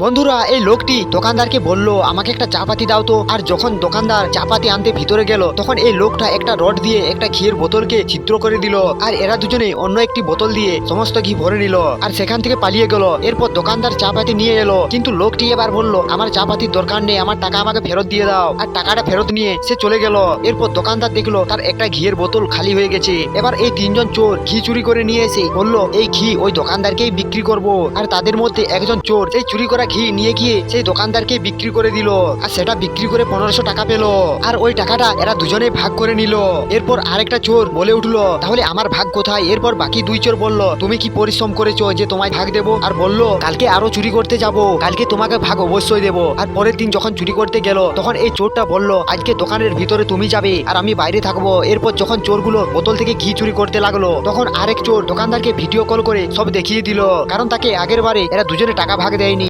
বন্ধুরা, এই লোকটি দোকানদারকে বলল আমাকে একটা চা পাতি দাও তো। আর যখন দোকানদার চা পাতি আনতে ভিতরে গেল, তখন এই লোকটা একটা রড দিয়ে একটা ঘিয়ের বোতলকে ছিদ্র করে দিল। আর এরা দুজনে অন্য একটি বোতল দিয়ে সমস্ত ঘি ভরে নিল আর সেখান থেকে পালিয়ে গেল। এরপর দোকানদার চা পাতি নিয়ে এলো, কিন্তু লোকটি এবার বলল আমার চা পাতির দরকার নেই, আমার টাকা আমাকে ফেরত দিয়ে দাও। আর টাকাটা ফেরত নিয়ে সে চলে গেল। এরপর দোকানদার দেখলো তার একটা ঘিয়ের বোতল খালি হয়ে গেছে। এবার এই তিনজন চোর ঘি চুরি করে নিয়ে এসে বলল এই ঘি ওই দোকানদারকেই বিক্রি করব। আর তাদের মধ্যে একজন চোর সেই চুরি করা ঘি নিয়ে গিয়ে সেই দোকানদারকে বিক্রি করে দিল। আর সেটা বিক্রি করে 1500 টাকা পেল। আর ওই টাকাটা এরা দুজনে ভাগ করে নিল। এরপর আরেকটা চোর বলে উঠলো তাহলে আমার ভাগ কোথায়? এরপর বাকি দুই চোর বলল তুমি কি পরিশ্রম করেছো যে তোমায় ভাগ দেবো? আর বলল কালকে আরো চুরি করতে যাব, কালকে তোমাকে ভাগ অবশ্যই দেবো। আর পরের দিন যখন চুরি করতে গেল, তখন এই চোরটা বলল আজকে দোকানের ভিতরে তুমি যাবে আর আমি বাইরে থাকবো। এরপর যখন চোরগুলো বোতল থেকে ঘি চুরি করতে লাগলো, তখন আরেক চোর দোকানদারকে ভিডিও কল করে সব দেখিয়ে দিল, কারণ তাকে আগের বারে এরা দুজনে টাকা ভাগ দেয়নি।